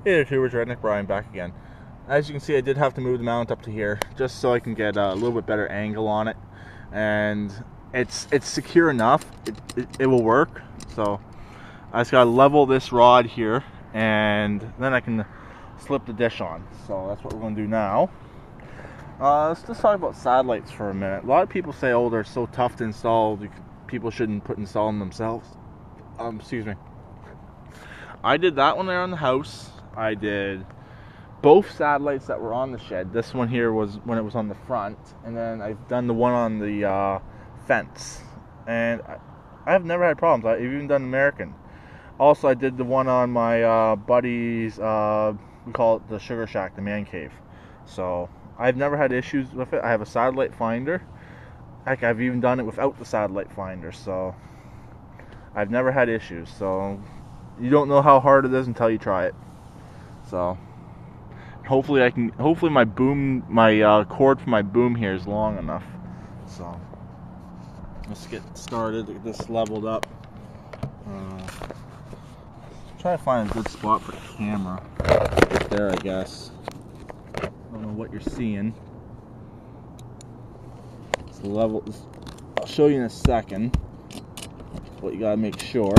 Hey there, tubers, Redneck Brian back again. As you can see, I did have to move the mount up to here just so I can get a little bit better angle on it, and it's secure enough. It will work. So I just gotta level this rod here, and then I can slip the dish on. So that's what we're gonna do now. Let's just talk about satellites for a minute. A lot of people say, "Oh, they're so tough to install. People shouldn't install them themselves." Excuse me. I did that one there on the house. I did both satellites that were on the shed. This one here was when it was on the front, and then I've done the one on the fence. And I've never had problems. I've even done American. Also, I did the one on my buddy's, we call it the Sugar Shack, the man cave. So I've never had issues with it. I have a satellite finder. Heck, I've even done it without the satellite finder. So I've never had issues. So you don't know how hard it is until you try it. So hopefully my cord for my boom here is long enough. So let's get started, get this leveled up. Try to find a good spot for the camera. Right there, I guess. I don't know what you're seeing. It's level. I'll show you in a second what you gotta make sure.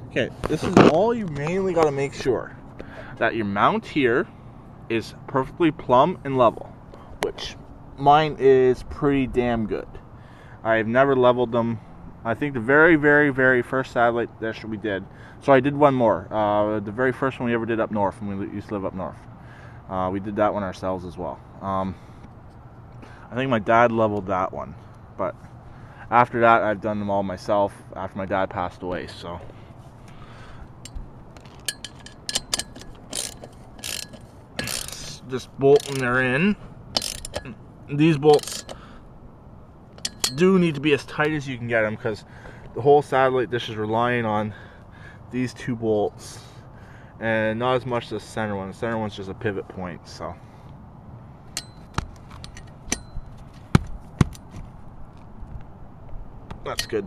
Okay, this is all you mainly got to make sure, that your mount here is perfectly plumb and level, which mine is pretty damn good. I've never leveled them. I think the very, very, very first satellite dish we did, so I did one more, the very first one we ever did up north when we used to live up north. We did that one ourselves as well. I think my dad leveled that one, but after that I've done them all myself after my dad passed away. So just bolting her in. These bolts do need to be as tight as you can get them, because the whole satellite dish is relying on these two bolts, and not as much the center one. The center one's just a pivot point. So that's good.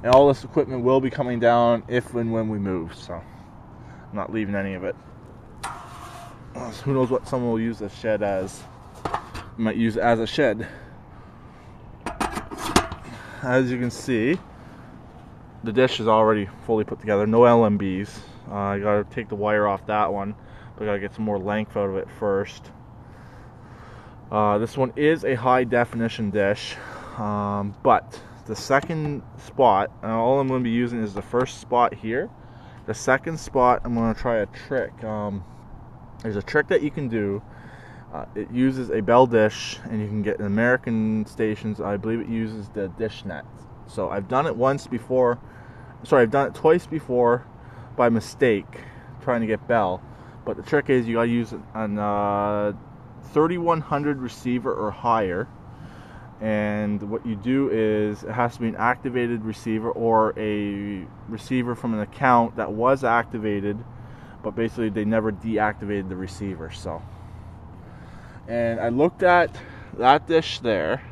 And all this equipment will be coming down if and when we move, so I'm not leaving any of it. Who knows what someone will use this shed as. Might use it as a shed. As you can see, the dish is already fully put together. No LMBs. I gotta take the wire off that one, but I gotta get some more length out of it first. This one is a high definition dish, but the second spot, and all I'm going to be using is the first spot here. The second spot, I'm going to try a trick. There's a trick that you can do. It uses a bell dish, and you can get in American stations. I believe it uses the dish net. So I've done it once before. Sorry, I've done it twice before by mistake, trying to get bell. But the trick is you gotta use an 3100 receiver or higher. And what you do is it has to be an activated receiver or a receiver from an account that was activated, but basically they never deactivated the receiver. So, and I looked at that dish there,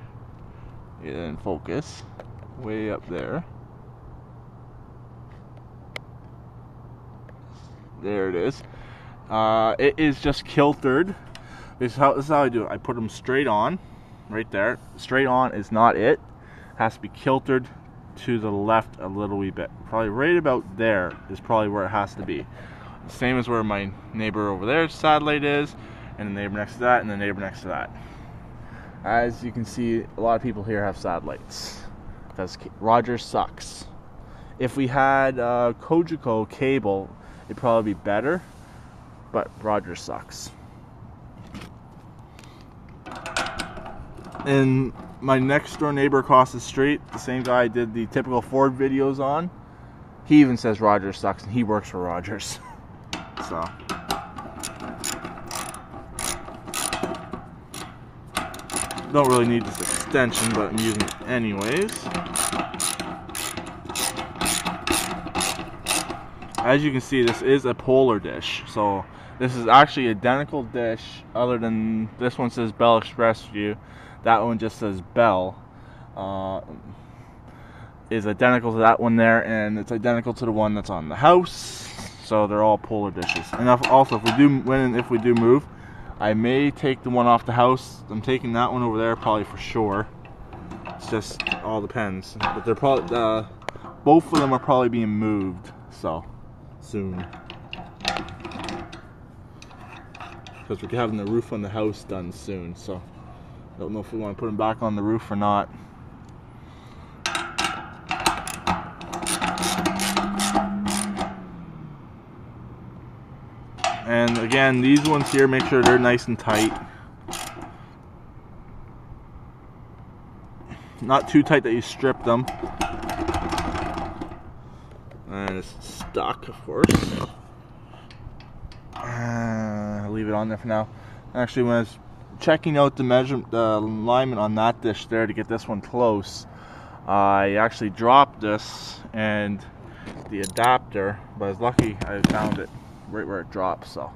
get it in focus, way up there. There it is. It is just kiltered. This is how I do it. I put them straight on, right there. Straight on is not it. It has to be kiltered to the left a little wee bit. Probably right about there is probably where it has to be. Same as where my neighbor over there's satellite is, and the neighbor next to that, and the neighbor next to that. As you can see, a lot of people here have satellites because Rogers sucks. If we had Kojiko cable, it'd probably be better, but Rogers sucks. And my next door neighbor across the street, the same guy I did the typical Ford videos on, he even says Rogers sucks, and he works for Rogers. So don't really need this extension, but I'm using it anyways. As you can see, this is a polar dish, so This is actually identical dish, other than this one says Bell Express View. That one just says Bell. Is identical to that one there, and it's identical to the one that's on the house. So they're all Polar dishes. And also, if we do move, I may take the one off the house. I'm taking that one over there probably for sure. It's just all depends. But they're probably both of them are probably being moved. So soon. Because we're having the roof on the house done soon, so I don't know if we want to put them back on the roof or not. And again, these ones here, make sure they're nice and tight. Not too tight that you strip them. And it's stuck, of course. I'll leave it on there for now. Actually, when I was checking out the alignment on that dish there to get this one close, I actually dropped this and the adapter, but I was lucky I found it right where it drops. So,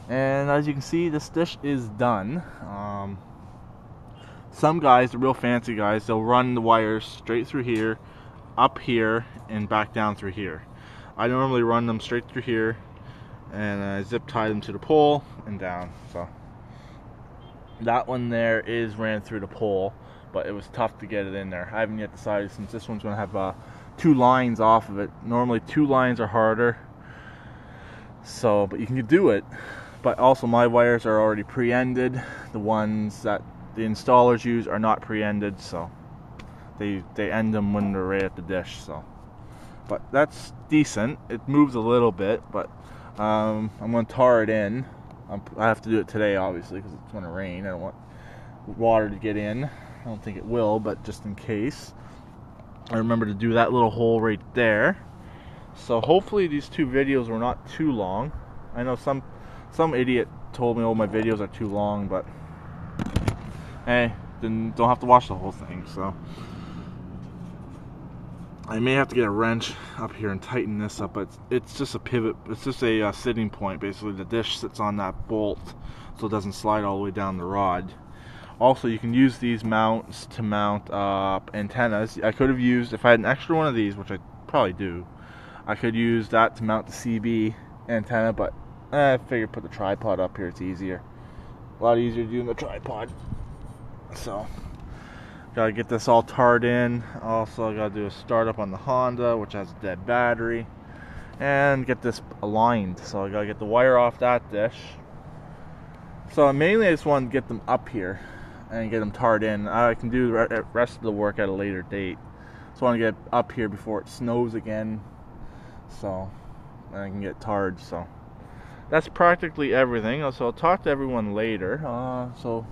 and as you can see, this dish is done. Some guys, the real fancy guys, they'll run the wires straight through here, up here, and back down through here. I normally run them straight through here, and I zip tie them to the pole and down. So that one there ran through the pole, but it was tough to get it in there. I haven't yet decided, since this one's going to have 2 lines off of it. Normally 2 lines are harder, so but you can do it. But also my wires are already pre-ended. The ones that the installers use are not pre-ended, so they end them when they're right at the dish. So, but that's decent. It moves a little bit, but I'm going to tar it in. I have to do it today, obviously, because it's going to rain. I don't want water to get in. I don't think it will, but just in case, I remember to do that little hole right there. So hopefully these 2 videos were not too long. I know some idiot told me all my videos are too long, but hey, then don't have to watch the whole thing. So I may have to get a wrench up here and tighten this up, but it's just a pivot. It's just a sitting point. Basically, the dish sits on that bolt so it doesn't slide all the way down the rod. Also, you can use these mounts to mount antennas. I could have used, if I had an extra one of these, which I probably do, I could use that to mount the CB antenna, but I figured put the tripod up here. It's easier. A lot easier to do in the tripod. So, gotta get this all tarred in. Also, I gotta do a startup on the Honda, which has a dead battery, and get this aligned. So I gotta get the wire off that dish. So mainly I just want to get them up here and get them tarred in. I can do the rest of the work at a later date. So I want to get up here before it snows again, so I can get tarred. So that's practically everything. So I'll talk to everyone later. So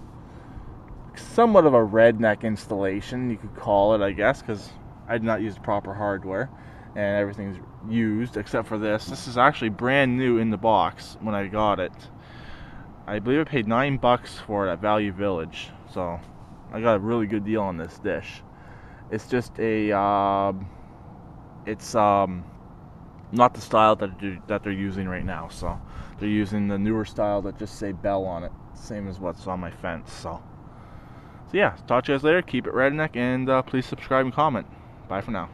somewhat of a redneck installation, you could call it, I guess, because I did not use the proper hardware and everything's used except for this. This is actually brand new in the box when I got it. I believe I paid $9 for it at Value Village, so I got a really good deal on this dish. It's just a it's not the style that they're using right now. So they're using the newer style that just say Bell on it, same as what's on my fence. So yeah, talk to you guys later. Keep it redneck, and please subscribe and comment. Bye for now.